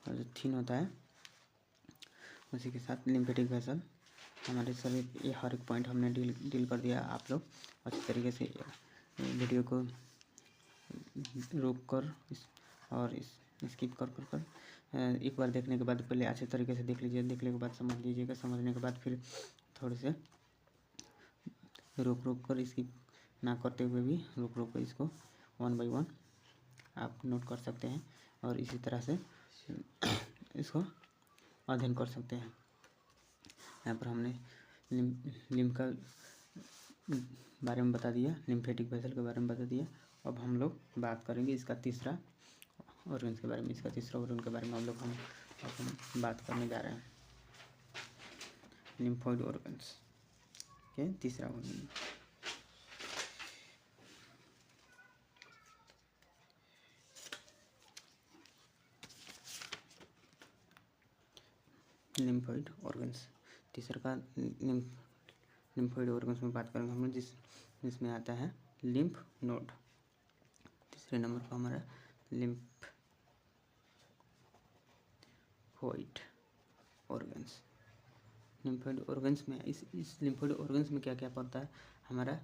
और जो थिन होता है उसी के साथ लिम्फेटिक वेसल हमारे शरीर ये हर एक पॉइंट हमने डील कर दिया। आप लोग अच्छी तरीके से वीडियो को रोक कर और स्किप कर एक बार देखने के बाद पहले अच्छे तरीके से देख लीजिए। देखने के बाद समझ लीजिएगा। समझने के बाद फिर थोड़े से रोक कर स्किप ना करते हुए भी रोक कर इसको 1 बाय 1 आप नोट कर सकते हैं और इसी तरह से इसको अध्ययन कर सकते हैं। यहाँ पर हमने लिम्फ का बारे में बता दिया, लिम्फेटिक वेसल के बारे में बता दिया। अब हम लोग बात करेंगे इसका तीसरा ऑर्गन के बारे में। इसका तीसरा ऑर्गन के बारे में हम बात करने जा रहे हैं, लिम्फोइड ऑर्गन्स के तीसरा ऑर्गन। लिम्फोइड ऑर्गन्स तीसरा का लिम्फोइड ऑर्गन्स में बात करेंगे हम जिसमें आता है लिम्फ नोड। तीसरे नंबर पर हमारा लिम्फोइड ऑर्गन्स। लिम्फोइड ऑर्गन्स में इस लिम्फोइड ऑर्गन्स में क्या क्या पड़ता है हमारा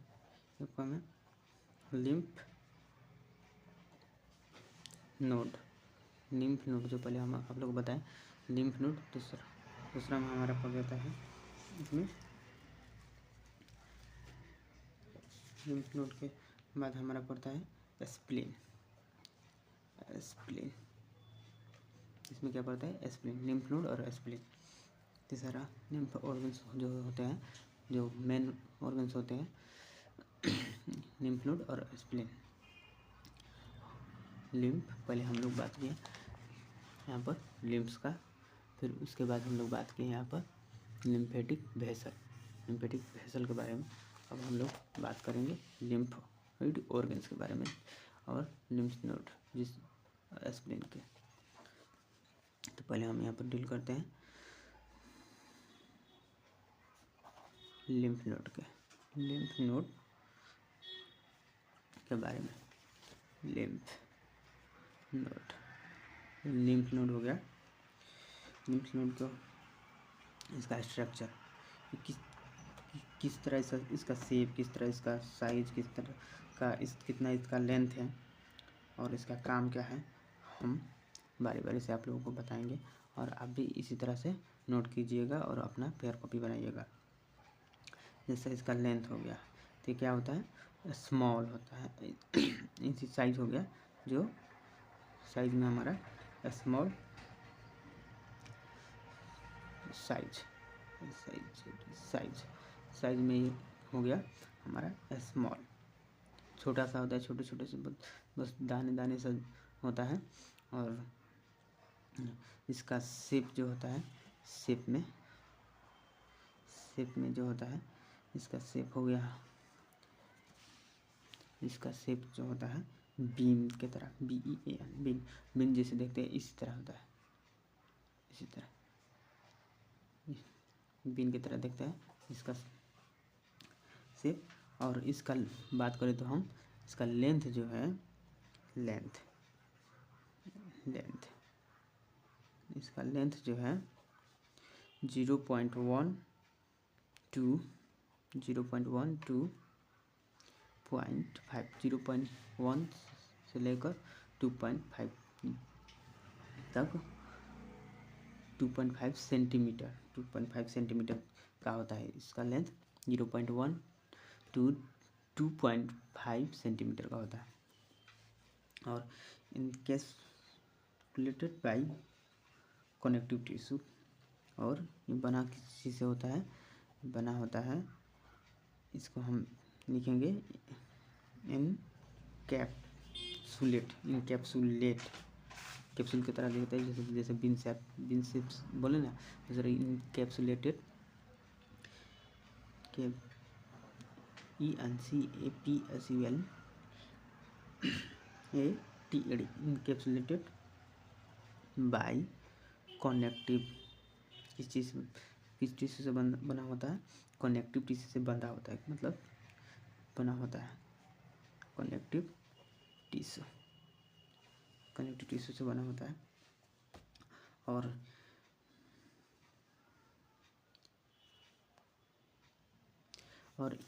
में लिम्फ नोड। लिम्फ नोड जो पहले हम आप लोग बताएं, लिम्फ नोड दूसरा में हमारा पड़ जाता है इसमें लिम्फ नोड के बाद हमारा पड़ता है स्प्लीन। इसमें क्या पड़ता है स्प्लीन, लिम्फ नोड और स्प्लीन। तीसरा लिम्फ ऑर्गन्स जो होते हैं, जो मेन ऑर्गन्स होते हैं लिम्फ नोड और स्प्लीन। लिम्फ पहले हम लोग बात किए यहाँ पर लिम्फ्स का, फिर उसके बाद हम लोग बात किए यहाँ पर लिम्फेटिक वेसल के बारे में। अब हम लोग बात करेंगे लिम्फोइड ऑर्गन्स के बारे में और लिम्फ नोड जिस स्प्लीन के। तो पहले हम यहाँ पर डील करते हैं लिम्फ नोड के बारे में। लिम्फ नोड हो गया। लिम्फ नोड तो इसका स्ट्रक्चर किस तरह इसका शेप, किस तरह इसका साइज, किस तरह का कितना इसका लेंथ है और इसका काम क्या है, हम बारी बारी से आप लोगों को बताएंगे और आप भी इसी तरह से नोट कीजिएगा और अपना पेयर कॉपी बनाइएगा। जैसे इसका लेंथ हो गया तो क्या होता है स्मॉल होता है, इसी साइज हो गया, जो साइज में हमारा स्मॉल साइज में ये हो गया हमारा स्मॉल। छोटा सा होता है, छोटे छोटे से बस दाने से होता है। और इसका शेप जो होता है, शेप में जो होता है इसका शेप हो गया, इसका शेप जो होता है बीन के तरह, BEAN बीन जैसे देखते हैं इसी तरह होता है, इसी तरह बीन की तरह देखते हैं इसका शेप। और इसका बात करें तो हम इसका लेंथ जो है इसका लेंथ जो है 0.1 to 0.5 0.1 से लेकर 2.5 तक 2.5 सेंटीमीटर का होता है इसका लेंथ। 0.1 to 2.5 सेंटीमीटर का होता है। और इनकैप्सुलेटेड बाय कनेक्टिव टिश्यू, और ये बना किस चीज़ से होता है, बना होता है, इसको हम लिखेंगे इनकैप्सुलेट कैप्सूल की तरह दिखता है, जैसे बीन शेप बोले ना, जैसे encapsulated ENCAPSULATED encapsulated bye connective किस टिश्यू से बना होता है, कनेक्टिव टिश्यू से बंधा होता है, मतलब बना होता है कनेक्टिव टिश्यू से बना होता है। और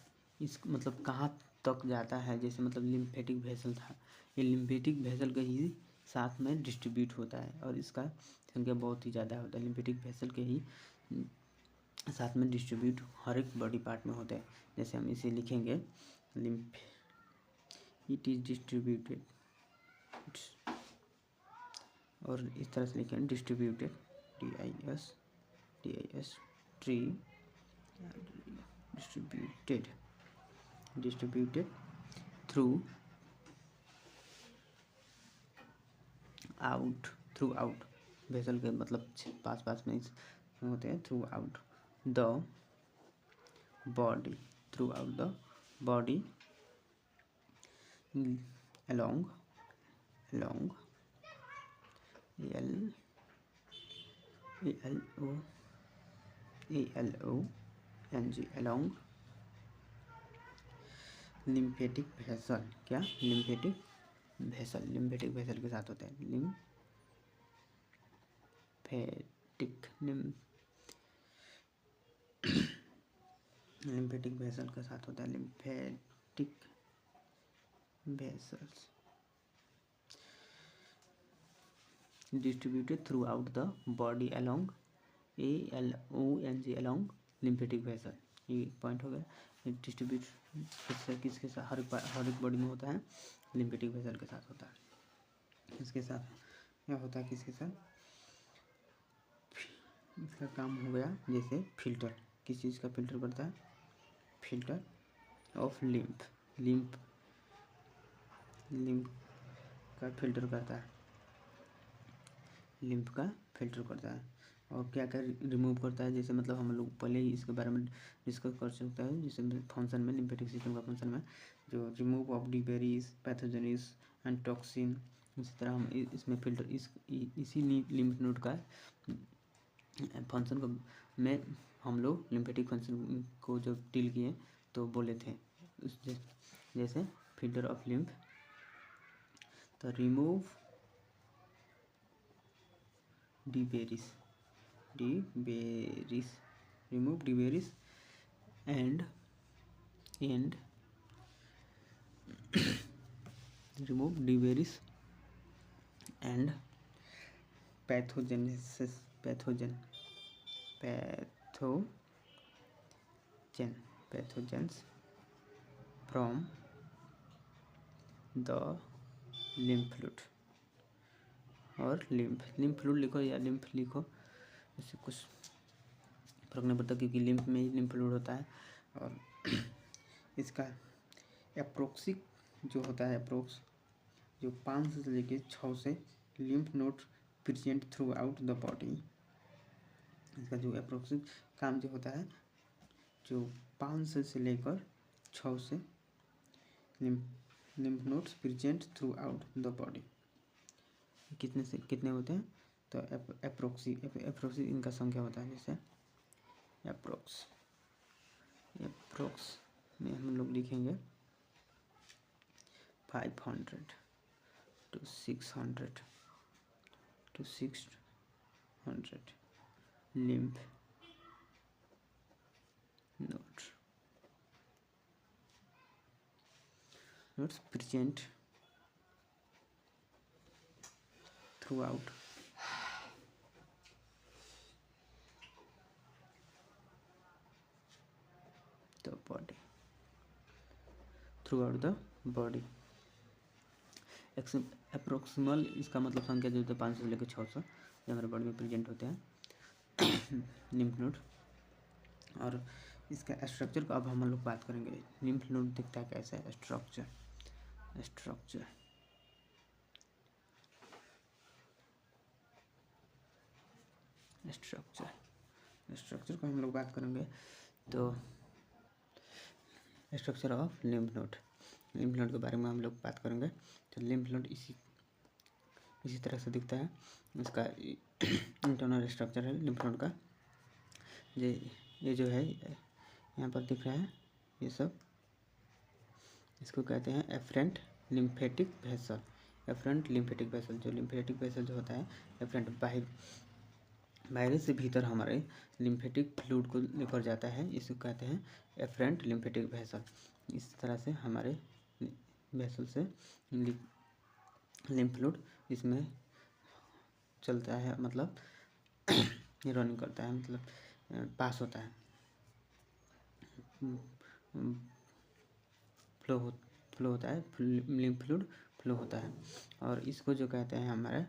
इस मतलब कहाँ तक जाता है, जैसे मतलब लिम्फेटिक वेसल था, ये लिम्फेटिक वेसल के ही साथ में डिस्ट्रीब्यूट होता है और इसका संख्या बहुत ही ज़्यादा होता है। लिम्फेटिक वेसल के ही साथ में डिस्ट्रीब्यूट हर एक बॉडी पार्ट में होता है। जैसे हम इसे लिखेंगे लिम्फ, इट इज डिस्ट्रीब्यूटेड, और इस तरह से लिखेंगे distributed, DIS tree, distributed through out vessel के मतलब पास में होते हैं, through out the body, along along lymphatic vessel, क्या लिम्फेटिक वेसल के साथ होता है, लिम्फेटिक वेसल के साथ होता है, lymphatic vessels distributed through out the body along along lymphatic vessel. ये पॉइंट हो गया। डिस्ट्रीब्यूट किसके साथ, हर एक बॉडी में होता है, लिम्फेटिक वेसल के साथ होता है। इसके साथ क्या होता है, किसके साथ, इसका काम हो गया जैसे फिल्टर, किस चीज़ का फिल्टर करता है, फिल्टर ऑफ लिम्फ का फिल्टर करता है, लिम्फ का फिल्टर करता है। और क्या क्या रिमूव करता है, जैसे मतलब हम लोग पहले ही इसके बारे में डिस्कस कर सकते हैं, जैसे फंक्शन में, लिम्फेटिक सिस्टम का फंक्शन में, जो remove of debris, pathogens and toxin. इसी तरह हम इसमें फिल्टर इसी लिम्फ नोड का फंक्शन को में हम लोग लिम्फेटिक फंक्शन को जब डील किए तो बोले थे, जैसे फिल्टर ऑफ लिम्फ, तो remove debris and remove debris and pathogens from the lymph fluid, और लिम्फ फ्लूइड लिखो या लिम्फ लिखो, इससे कुछ फर्क नहीं पड़ता, क्योंकि लिम्फ में ही लिम्फ फ्लूइड होता है। और इसका अप्रोक्सिक जो होता है, जो 5 से लेकर 6 से lymph node present through out the body. इसका जो अप्रोक्सिक काम जो होता है, जो 5 से लेकर 6 से lymph nodes present through out the body, कितने से कितने होते हैं, तो अप्रोक्स इनका संख्या होता है। जैसे अप्रोक्स में हम लोग लिखेंगे 500 to 600 lymph nodes present throughout the body। अप्रोक्सिमल इसका मतलब संख्या जो होता है 500 से लेकर 600 जो हमारे बॉडी में प्रेजेंट होते हैं लिम्फ नोड। और इसका स्ट्रक्चर को अब हम लोग बात करेंगे, लिम्फ नोड दिखता है कैसा है, स्ट्रक्चर को हम लोग बात करेंगे। तो स्ट्रक्चर ऑफ लिम्फ नोड के बारे में हम लोग बात करेंगे। तो लिम्फ नोड इसी तरह से दिखता है। इसका इंटरनल स्ट्रक्चर है लिम्फ नोड का, ये जो है यहाँ पर दिख रहा है, ये सब इसको कहते हैं एफरेंट लिम्फेटिक वेसल। जो लिम्फेटिक वेसल जो होता है एफरेंट वायरस से भीतर हमारे लिम्फेटिक फ्लूइड को लेकर जाता है, इसको कहते हैं एफरेंट लिम्फेटिक वेसल। इस तरह से हमारे वेसल से लिम्फ फ्लूइड इसमें चलता है, मतलब रनिंग करता है, मतलब पास होता है, फ्लो होता है, लिम्फ फ्लूइड फ्लो होता है। और इसको जो कहते हैं हमारा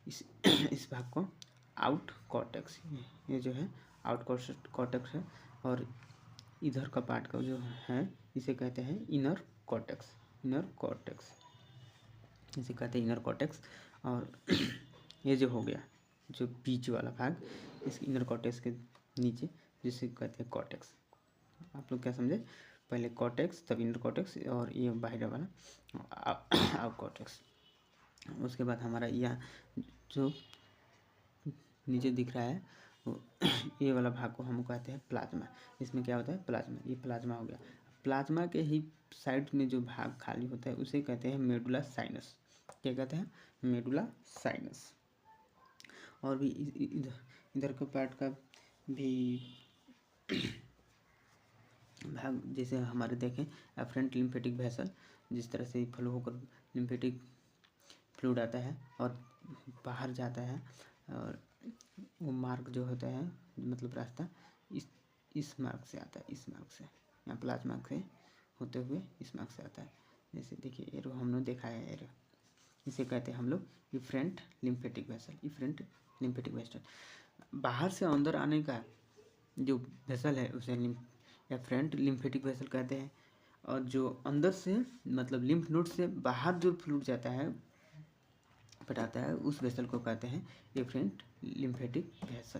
इस भाग को आउट कॉर्टेक्स, ये जो है आउट कॉर्टेक्स है। और इधर का पार्ट का जो है इसे कहते हैं इनर कॉर्टेक्स, इसे कहते हैं इनर कॉर्टेक्स। और ये जो हो गया जो बीच वाला भाग इस इनर कॉर्टेक्स के नीचे, जिसे कहते हैं कॉर्टेक्स। आप लोग क्या समझे, पहले कॉर्टेक्स तब इनर कॉर्टेक्स और ये बाहर वाला आउट कॉर्टेक्स। उसके बाद हमारा यह जो नीचे दिख रहा है ये वाला भाग को हम कहते हैं प्लाज्मा। इसमें क्या होता है, प्लाज्मा, ये प्लाज्मा हो गया। प्लाज्मा के ही साइड में जो भाग खाली होता है उसे कहते हैं मेडुला साइनस। क्या कहते हैं, मेडुला साइनस। और भी इधर के पार्ट का भी भाग, जैसे हमारे देखें एफरेंट लिम्फेटिक वेसल, जिस तरह से फ्लो होकर लिम्फेटिक फ्लूइड आता है और बाहर जाता है, और वो मार्ग जो होता है, मतलब रास्ता इस मार्ग से आता है, इस मार्ग से, यहाँ प्लाज्मा से होते हुए इस मार्ग से आता है। जैसे देखिए एरो हमने देखा है, एरो, इसे कहते हैं हम लोग efferent lymphatic vessel, efferent lymphatic vessel. बाहर से अंदर आने का जो वेसल है उसे एफरेंट लिम्फेटिक वेसल कहते हैं। और जो अंदर से मतलब लिम्फ नोड से बाहर जो फ्लूइड जाता है, पटाता है, उस वेसल को कहते हैं एफरेंट लिम्फेटिक वेसल।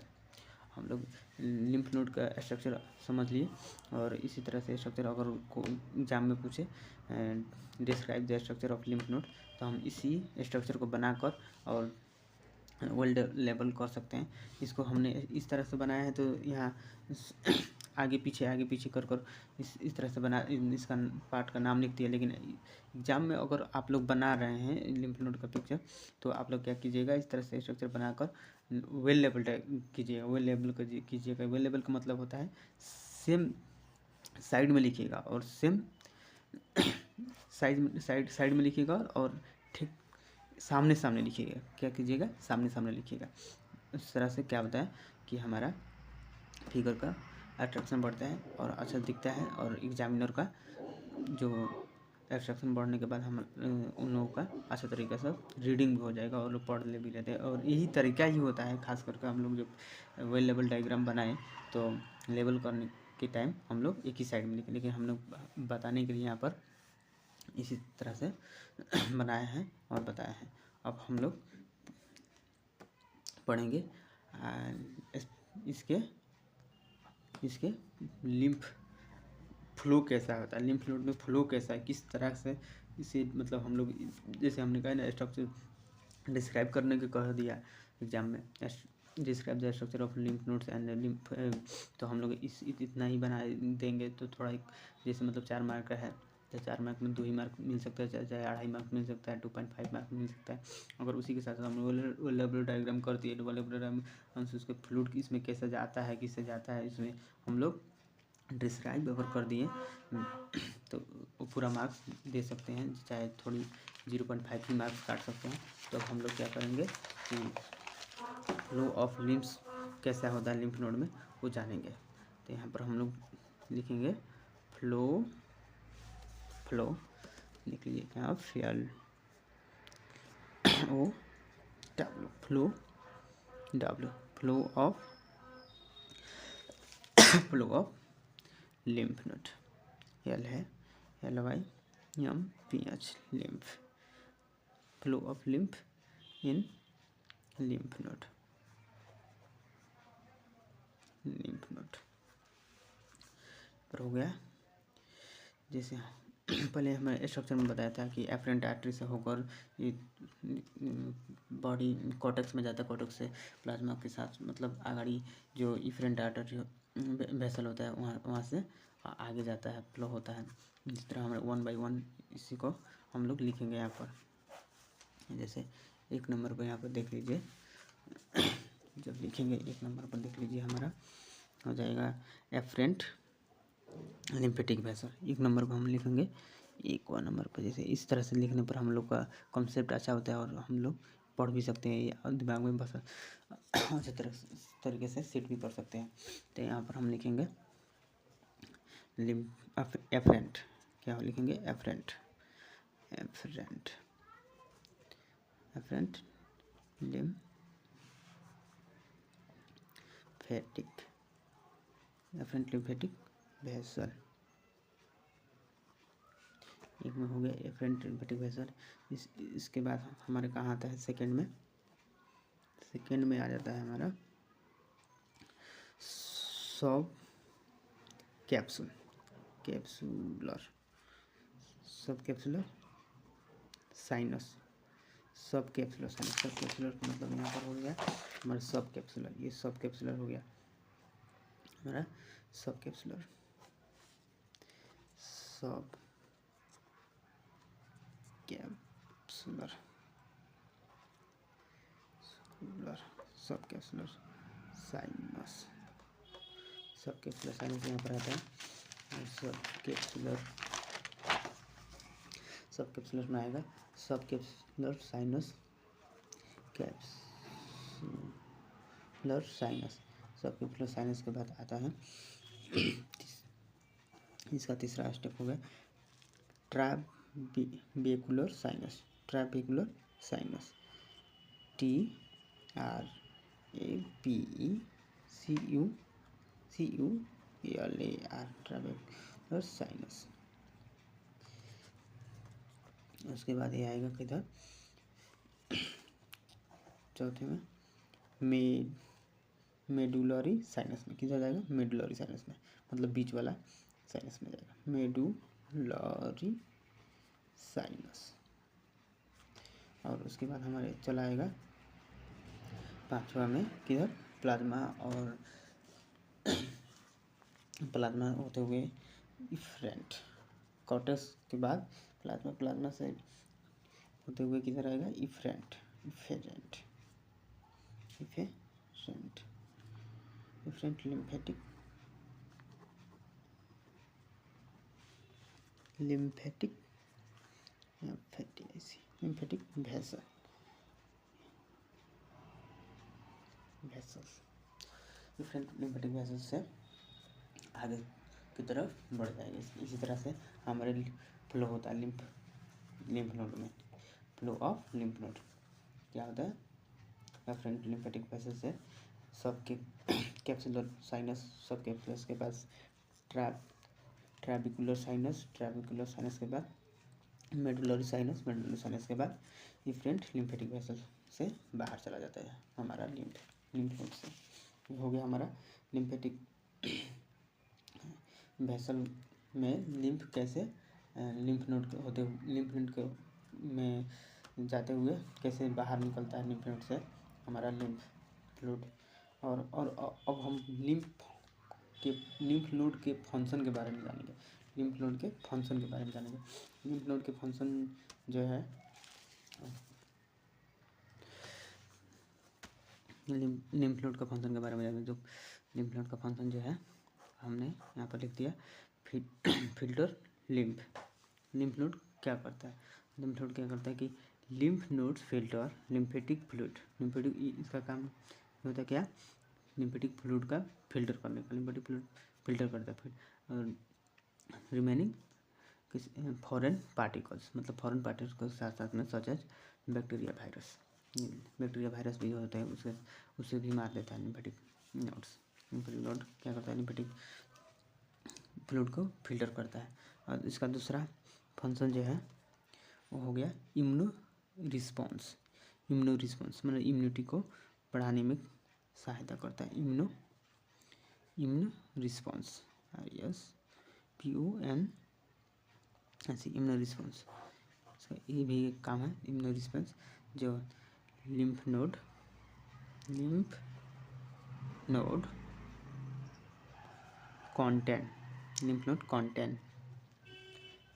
हम लोग लिम्फ नोड का स्ट्रक्चर समझ लिए। और इसी तरह से स्ट्रक्चर अगर को एग्जाम में पूछे describe the structure of lymph node, तो हम इसी स्ट्रक्चर को बनाकर और वर्ल्ड लेवल कर सकते हैं। इसको हमने इस तरह से बनाया है, तो यहाँ आगे पीछे कर इस तरह से बना, इसका पार्ट का नाम लिख दिया। लेकिन एग्जाम में अगर आप लोग बना रहे हैं लिम्फ नोड का पिक्चर, तो आप लोग क्या कीजिएगा, इस तरह से स्ट्रक्चर बनाकर वेल लेवल कीजिएगा। वेल लेवल कीजिएगा। वेल लेवल का मतलब होता है सेम साइड में लिखिएगा और सेम साइड में लिखिएगा और ठीक सामने लिखिएगा। क्या कीजिएगा, सामने लिखिएगा। इस तरह से क्या होता है कि हमारा फिगर का अट्रैक्शन बढ़ता है और अच्छा दिखता है। और एग्जामिनर का जो एब्स्ट्रैक्शन बढ़ने के बाद हम उन लोगों का अच्छा तरीके से रीडिंग भी हो जाएगा और लोग पढ़ ले भी लेते हैं। और यही तरीका ही होता है, खास करके हम लोग जब वेल लेवल डायग्राम बनाएं तो लेवल करने के टाइम हम लोग एक ही साइड में लिखें। लेकिन हम लोग बताने के लिए यहाँ पर इसी तरह से बनाए हैं और बताया है। अब हम लोग पढ़ेंगे इसके लिम्फ फ्लो कैसा होता है, लिम्फ नोड में फ्लो कैसा है, किस तरह से इसे, मतलब हम लोग जैसे हमने कहा ना स्ट्रक्चर डिस्क्राइब करने के कह दिया एग्जाम में, describe the structure of lymph nodes and lymph, तो हम लोग इतना ही बना देंगे तो थोड़ा जैसे मतलब 4 मार्क का है तो 4 मार्क में 2 ही मार्क मिल सकता है, चाहे 2.5 मार्क मिल सकता है, 2.5 मार्क मिल सकता है। अगर उसी के साथ हम लोग लेवल डायग्राम कर दिए, लेवल डायग्राम हमसे उसके फ्लूइड इसमें कैसे जाता है, किससे जाता है, इसमें हम लोग डिस्क्राइब अगर कर दिए तो वो पूरा मार्क्स दे सकते हैं, चाहे थोड़ी 0.5 ही मार्क्स काट सकते हैं। तो हम लोग क्या करेंगे कि फ्लो ऑफ लिम्फ्स कैसा होता है लिम्फ नोड में वो जानेंगे। तो यहाँ पर हम लोग लिखेंगे फ्लो लिख लीजिए क्या, flow of lymph node, L है LYMPH, lymph, flow of lymph in lymph node पर हो गया। जैसे पहले हमें स्ट्रक्चर में बताया था कि एफरेंट आर्टरी से होकर बॉडी कॉर्टेक्स में जाता है, कॉर्टेक्स से प्लाज्मा के साथ मतलब आगाड़ी जो इफरेंट आर्टरी वेसल होता है वहाँ से आगे जाता है, फ्लो होता है। इस तरह हम 1 by 1 इसी को हम लोग लिखेंगे यहाँ पर। जैसे 1 नंबर को यहाँ पर देख लीजिए, जब लिखेंगे 1 नंबर पर देख लीजिए हमारा हो जाएगा एफरेंट लिम्फेटिक वेसल। 1 नंबर पर हम लिखेंगे 1 नंबर पर। जैसे इस तरह से लिखने पर हम लोग का कॉन्सेप्ट अच्छा होता है और हम लोग पढ़ भी सकते हैं और दिमाग में बस अच्छे तरीके से सेट भी कर सकते हैं। तो यहाँ पर हम लिखेंगे एफरेंट। क्या लिखेंगे? Efferent lymphatic vessel. एक में हो गया एफरेंट लिम्फेटिक वेसल। इसके बाद हमारे कहाँ आता है? सेकंड में आ जाता है हमारा सब कैप्सुलर साइनस। सब कैप्सुलर मतलब यहाँ पर हो गया हमारा सब कैप्सुलर। ये सब कैप्सुलर हो गया हमारा subcapsular sinus. Subcapsular sinus यहाँ पर आता है। सब कैप्सुलर में आएगा subcapsular sinus. Subcapsular sinus के बाद आता है इसका तीसरा स्टेप हो गया trabecular sinus. TRABECULAR trabecular sinus. उसके बाद ये आएगा किधर? चौथे में मेडुलरी साइनस में। किधर जाएगा? मेडुलरी साइनस में, मतलब बीच वाला साइनस में जाएगा मेडुलरी साइनस। और उसके बाद हमारे चला आएगा 5वां में किधर? प्लाज्मा होते हुए इफरेंट। कॉर्टेक्स के बाद प्लाज्मा से होते हुए किधर आएगा? Efferent lymphatic vessel. Different lymphatic vessel से आगे की तरफ बढ़ जाएंगे। इसी तरह से हमारे फ्लो होता है लिम्फ नोड में। फ्लो ऑफ लिम्फ नोड क्या होता है? डिफरेंट लिम्फेटिक वेसल से सब के कैप्सुलर साइनस, सब कैप्सुलर के पास ट्रैबिकुलर साइनस के बाद मेडुलरी साइनस के बाद डिफरेंट लिम्फेटिक वेसल से बाहर चला जाता है हमारा लिम्फ नोड से। हो गया हमारा लिम्फेटिक वेसल में लिम्फ कैसे लिम्फ नोड में जाते हुए कैसे बाहर निकलता है लिम्फ नोड से हमारा लिम्फ फ्लूइड। और अब हम लिम्फ नोड के फंक्शन के बारे में जानेंगे। लिम्फ नोड के फंक्शन जो है लिम्फ नोड का फंक्शन के बारे में जानेंगे। जो लिम्फ नोड का फंक्शन जो है हमने यहाँ पर लिख दिया फिल्टर लिम्फ नोड क्या करता है? लिम्फ नोड क्या करता है कि lymph node filter lymphatic fluid. इसका काम होता है क्या? लिम्फेटिक फ्लूइड का फिल्टर करने का। लिम्फेटिक फ्लूइड फिल्टर करता है रिमेनिंग फॉरेन पार्टिकल्स, मतलब फॉरेन पार्टिकल्स के साथ साथ में सच एज बैक्टीरिया वायरस भी होते हैं उससे भी मार देता है लिम्फेटिक नोड क्या करता है? लिम्फेटिक फ्लूइड को फिल्टर करता है। और इसका दूसरा फंक्शन जो है वो हो गया इम्यूनो रिस्पॉन्स मतलब इम्यूनिटी को बढ़ाने में सहायता करता है। इम्यूनो रिस्पॉन्स PON ऐसे इम्यूनो रिस्पॉन्स ये भी एक काम है। इम्यूनो रिस्पॉन्स जो lymph node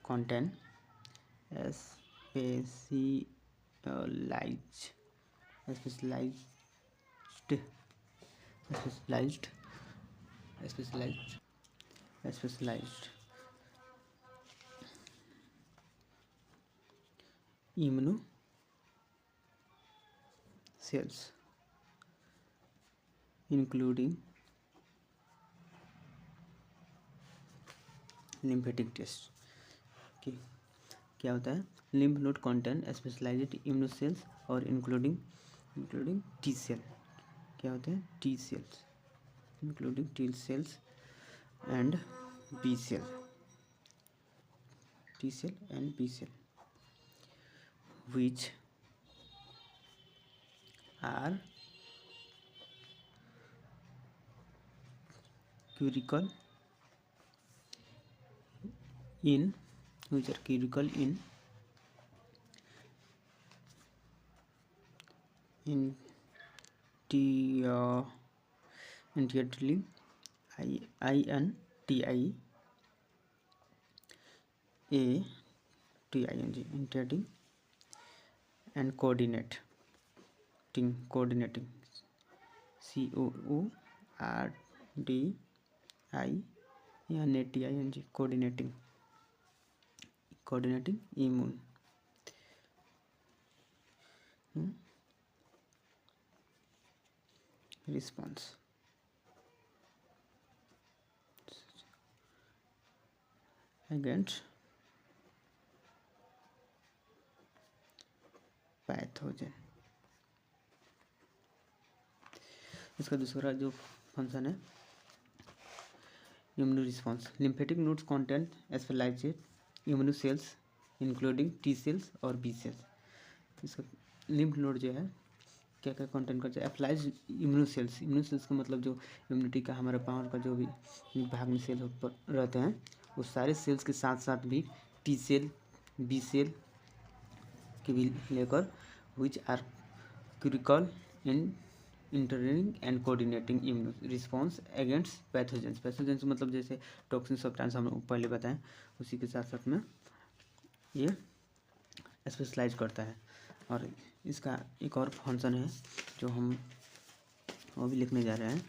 contain specialised specialised immuno cells including lymphatic test. क्या होता है? Lymph node contain specialised immuno cells और इंक्लूडिंग टी सेल। क्या होते हैं? T cells, including T cells and B cell, T cell and B cell which are curical in entirely integrating and coordinating coordinating immune response against pathogen. इसका दूसरा जो function है immuno response. Lymphatic nodes content specialised immuno cells including T cells और B cells. इसका lymph node जो है क्या क्या कंटेंट करते हैं? एप्लाइज इम्यूनो सेल्स का मतलब जो इम्यूनिटी का हमारे पावर का जो भी भाग में सेल रहते हैं उस सारे सेल्स के साथ साथ भी टी सेल बी सेल की भी लेकर which are critical in interning and coordinating immune response against pathogens मतलब जैसे टॉक्सिन सब्सटेंस हम लोग पहले बताएं उसी के साथ साथ में ये स्पेशलाइज करता है। और इसका एक और फंक्शन है जो हम वो भी लिखने जा रहे हैं।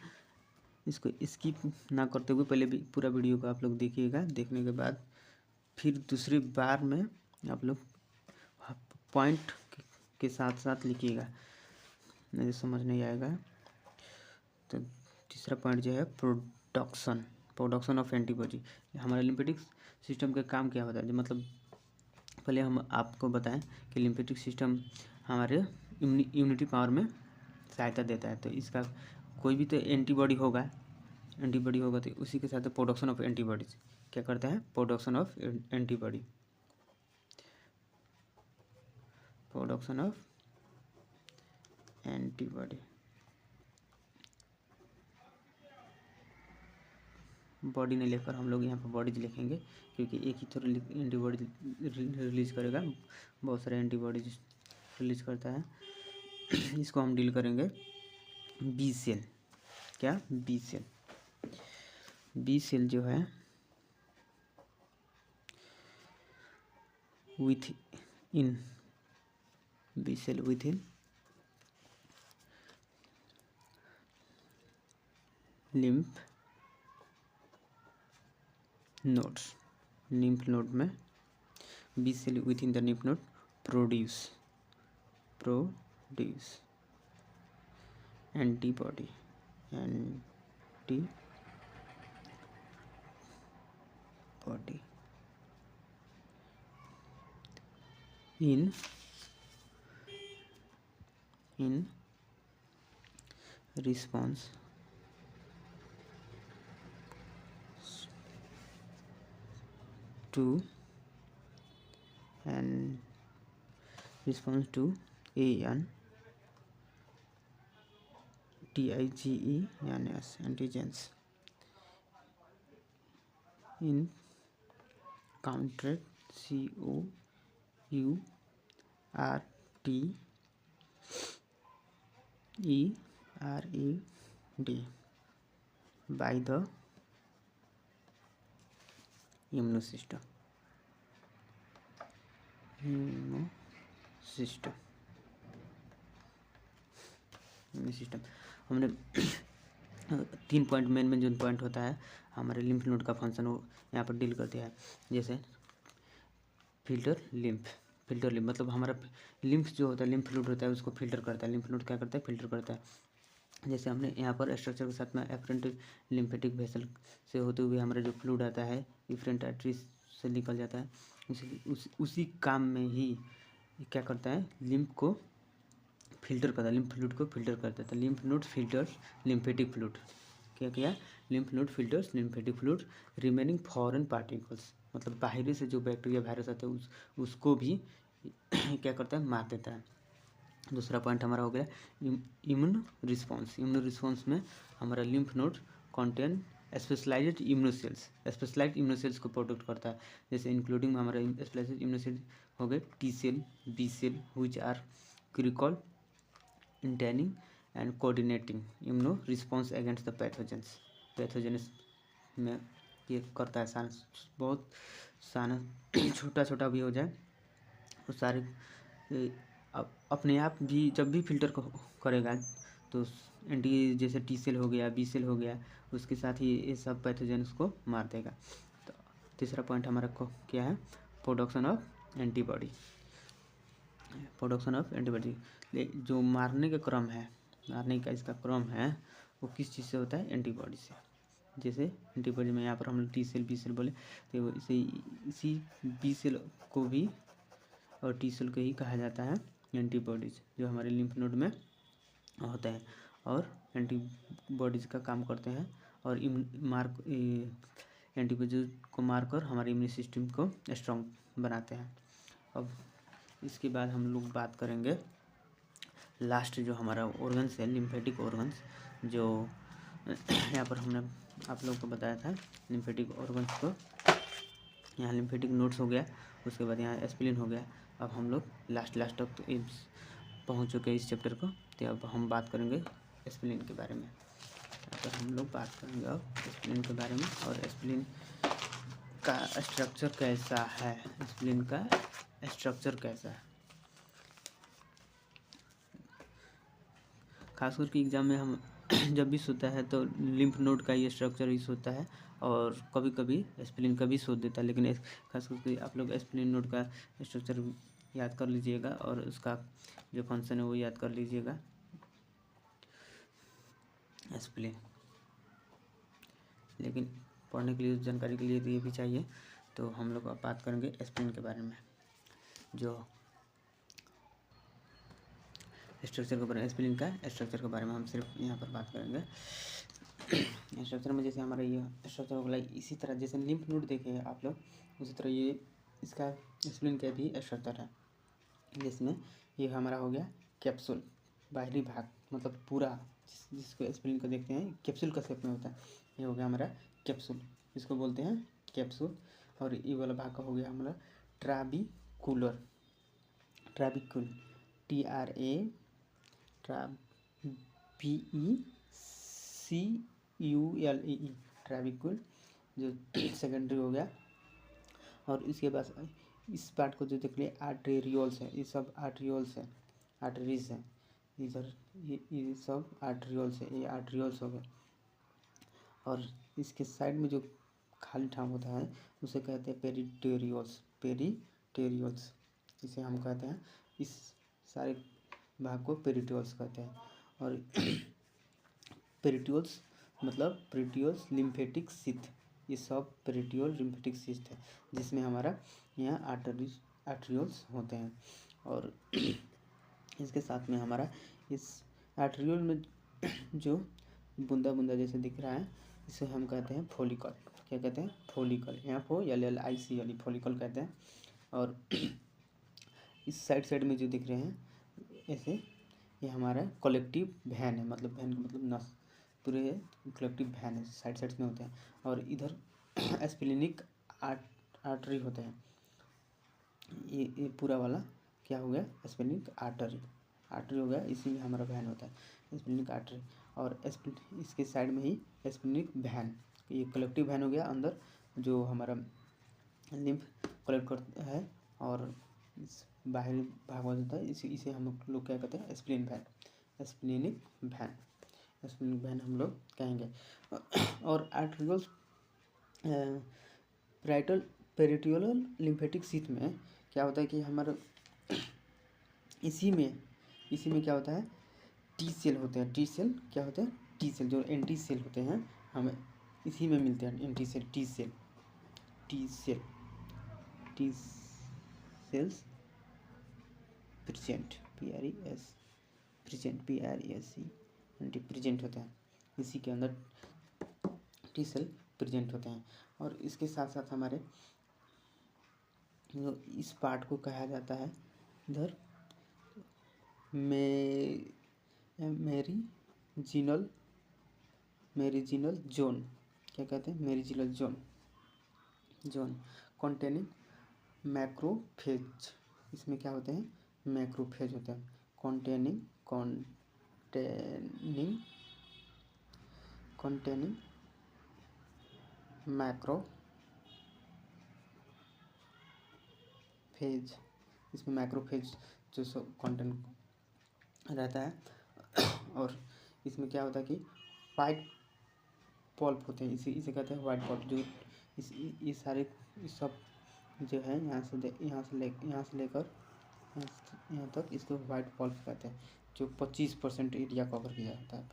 इसको स्किप ना करते हुए पहले भी पूरा वीडियो को आप लोग देखिएगा, देखने के बाद फिर दूसरी बार में आप लोग पॉइंट के साथ साथ लिखिएगा, नहीं समझ नहीं आएगा। तो तीसरा पॉइंट जो है प्रोडक्शन ऑफ एंटीबॉडी। हमारे लिम्फेटिक सिस्टम का काम क्या होता है? मतलब पहले हम आपको बताएं कि लिम्फेटिक सिस्टम हमारे इम्यूनिटी पावर में सहायता देता है। तो इसका कोई भी तो एंटीबॉडी होगा तो उसी के साथ प्रोडक्शन ऑफ एंटीबॉडीज क्या करता है? प्रोडक्शन ऑफ एंटीबॉडी बॉडी नहीं लेकर हम लोग यहाँ पर बॉडीज लिखेंगे क्योंकि एक ही तो एंटीबॉडी रिलीज करेगा, बहुत सारे एंटीबॉडीज रिलीज करता है। इसको हम डील करेंगे बी सेल। क्या? बी सेल जो है विथ इन लिम्फ नोड में B cell within the lymph node produce antibody in response to antigens in counter COURTERED by the immune system। हमने 3 पॉइंट मेन जो point होता है हमारे lymph node का function वो यहाँ पर डील करते हैं। जैसे फिल्टर लिम्फ मतलब हमारा लिम्फ जो होता है, लिम्फ फ्लूइड होता है, उसको फिल्टर करता है। लिम्फ नोड क्या करता है? फिल्टर करता है। जैसे हमने यहाँ पर स्ट्रक्चर के साथ में एफरेंट लिम्फेटिक वेसल से होते हुए हमारा जो फ्लूइड आता है इफरेंट आर्टरीज से निकल जाता है। उसी काम में ही क्या करता है? लिम्फ को फिल्टर करता है, लिम्फ फ्लूइड को फिल्टर करता है। तो lymph node filters lymphatic fluid. क्या किया? Lymph node filters lymphatic fluid remaining foreign particles, मतलब बाहरी से जो बैक्टीरिया वायरस आते हैं उसको भी क्या करता है? मार देता है। दूसरा पॉइंट हमारा हो गया इम्यून रिस्पॉन्स। इम्यून रिस्पॉन्स में हमारा लिम्फ नोड कंटेन स्पेशलाइज्ड इम्यूनोसेल्स को प्रोटेक्ट करता है। जैसे इंक्लूडिंग हमारा स्पेशलाइज्ड इम्यूनोसेल हो गए T cell, B cell, which are critical intending and coordinating immuno response against the pathogens में ये करता है। बहुत सारा छोटा छोटा भी हो जाए वो सारे अपने आप भी जब भी फिल्टर करेगा तो एंटी जैसे टी सेल हो गया, बी सेल हो गया, उसके साथ ही ये सब पैथोजेंस को मार देगा। तो तीसरा पॉइंट हमारा को क्या है? Production of antibody. जो मारने का क्रम है, मारने का इसका क्रम है वो किस चीज़ से होता है? एंटीबॉडी से। जैसे एंटीबॉडी में यहाँ पर हम टी सेल, बी सेल बोले तो इसी बी सेल को भी और टी सेल को ही कहा जाता है एंटीबॉडीज, जो हमारे लिम्फ नोड में होता है और एंटीबॉडीज का काम करते हैं और एंटीबॉडीज को मारकर हमारे इम्यून सिस्टम को स्ट्रॉन्ग बनाते हैं। अब इसके बाद हम लोग बात करेंगे लास्ट जो हमारा ऑर्गन्स है, लिम्फेटिक ऑर्गन्स, जो यहाँ पर हमने आप लोगों को बताया था लिम्फेटिक ऑर्गन्स को। यहाँ लिम्फेटिक नोड्स हो गया, उसके बाद यहाँ स्प्लीन हो गया। अब हम लोग लास्ट तक तो पहुँच चुके हैं इस चैप्टर को। तो अब हम बात करेंगे स्प्लीन के बारे में। यहाँ पर हम लोग बात करेंगे अब स्प्लीन के बारे में और स्प्लीन का स्ट्रक्चर कैसा है। स्प्लीन का स्ट्रक्चर कैसा है, खास करके एग्जाम में हम जब भी सोता है तो लिम्फ नोड का ये स्ट्रक्चर ही सोता है और कभी कभी स्प्लीन का भी सोच देता है। लेकिन खास करके आप लोग स्प्लीन नोड का स्ट्रक्चर याद कर लीजिएगा और उसका जो फंक्शन है वो याद कर लीजिएगा। स्प्लीन लेकिन पढ़ने के लिए, जानकारी के लिए तो ये भी चाहिए। तो हम लोग अब बात करेंगे स्प्लीन के बारे में। जो स्ट्रक्चर के बारे में, स्प्लीन का स्ट्रक्चर के बारे में हम सिर्फ यहाँ पर बात करेंगे। स्ट्रक्चर में जैसे हमारा ये स्ट्रक्चर हो गया, इसी तरह जैसे लिम्फ नोड देखे आप लोग, उसी तरह ये इसका स्प्लीन का भी स्ट्रक्चर है। जिसमें ये हमारा हो गया कैप्सूल, बाहरी भाग, मतलब पूरा जिसको स्प्लीन को देखते हैं कैप्सूल का शेप में होता है। ये हो गया हमारा कैप्सूल, इसको बोलते हैं कैप्सूल। और ये वाला भाग का हो गया हमारा ट्राबिकुलर, TRABECULE, ट्राबिकुल जो सेकेंडरी हो गया। और इसके बाद इस पार्ट को जो देख लिए आर्टेरियोल्स है, ये सब आर्टेरियोल्स है, आर्टरीज है इधर, ये सब आर्टेरियोल्स है, ये आर्टेरियोल्स हो गए। और इसके साइड में जो खाली ठाम होता है उसे कहते हैं पेरिटोरियल्स, इसे हम कहते हैं, इस सारे भाग को पेरिटोरियल्स कहते हैं। और पेरिटोरियल्स मतलब पेरिटोरियल्स लिम्फेटिक सिथ, ये सब पेरिटोरियल लिम्फेटिक सिथ है जिसमें हमारा यहाँ आर्टेरियोल्स होते हैं। और इसके साथ में हमारा इस आर्टेरियोल में जो बूंदा बूंदा जैसे दिख रहा है इसे हम कहते हैं फॉलिकल। क्या कहते हैं? फॉलिकल, FOLLICL, फॉलिकल कहते हैं। और इस साइड में जो दिख रहे हैं ऐसे, ये हमारा कलेक्टिव वैन है, मतलब वैन का मतलब नस, पूरे कलेक्टिव वैन है, साइड में होते हैं। और इधर स्प्लीनिक आर्टरी होते हैं। ये पूरा वाला क्या हो गया? स्प्लीनिक आर्टरी हो गया, इसी में हमारा वैन होता है स्प्लीनिक आर्टरी। और इसके साइड में ही स्प्लीनिक वैन, ये कलेक्टिव वैन हो गया अंदर, जो हमारा लिम्फ कलेक्ट करता है और बाहरी भाग होता है, इसे हम लोग क्या कहते हैं? Spleen vein, splenic vein. Splenic vein हम लोग कहेंगे। और आर्टरियोल्स पेरिटियोल लिम्फेटिक शीथ में क्या होता है कि हमारे इसी में क्या होता है, टी सेल होते हैं। टी सेल क्या होते हैं, टी सेल जो एंटी सेल होते हैं हमें इसी में मिलते हैं। Anti cell, T cell, T cell, T cells present, PRES present, PRESE anti present होते हैं, इसी के अंदर टी सेल प्रेजेंट होते हैं। और इसके साथ साथ हमारे इस पार्ट को कहा जाता है इधर मेरिजिनल जोन। क्या कहते हैं, मेरिजिनल जोन कंटेनिंग मैक्रोफेज। इसमें क्या होते हैं, मैक्रोफेज होते हैं। Containing macrophage. इसमें मैक्रोफेज जो सब कंटेंट रहता है। और इसमें क्या होता है कि वाइट पल्प होते हैं, इसे कहते हैं वाइट पल्प। जो ये सारे सब जो है यहाँ से लेकर यहाँ तक इसको वाइट पल्प कहते हैं, जो 25% एरिया कवर किया जाता है।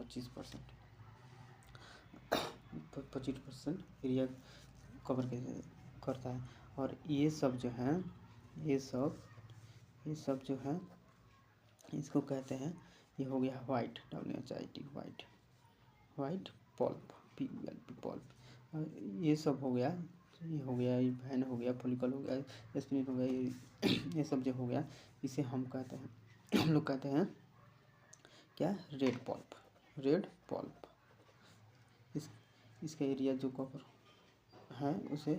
25% एरिया कवर करता है। और ये सब जो है, ये सब जो है इसको कहते हैं, ये हो गया white, WHIT white pulp, PULP pulp. ये सब हो गया, ये वैन हो गया, फॉलिकल हो गया, स्प्लीन हो गया, ये सब जो हो गया इसे हम लोग कहते हैं क्या, रेड पल्प। इसका एरिया जो कवर है उसे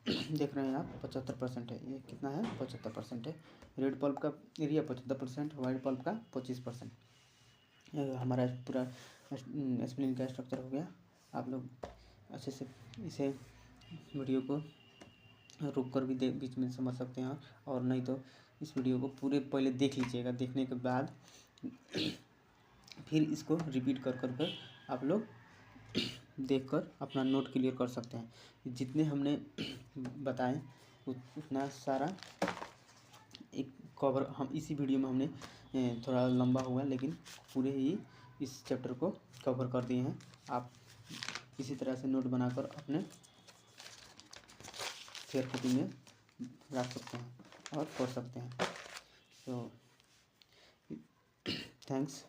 देख रहे हैं आप, 75% है। ये कितना है, 75% है। रेड पल्प का एरिया 75%, वाइट पल्प का 25%। हमारा पूरा स्प्लीन का स्ट्रक्चर हो गया। आप लोग अच्छे से इसे वीडियो को रुक कर भी बीच में समझ सकते हैं, और नहीं तो इस वीडियो को पूरे पहले देख लीजिएगा। देखने के बाद फिर इसको रिपीट कर आप लोग देखकर अपना नोट क्लियर कर सकते हैं। जितने हमने बताए उतना सारा एक कवर हम इसी वीडियो में हमने थोड़ा लंबा हुआ, लेकिन पूरे ही इस चैप्टर को कवर कर दिए हैं। आप इसी तरह से नोट बनाकर अपने फेयर कॉपी में रख सकते हैं और पढ़ सकते हैं। So thanks.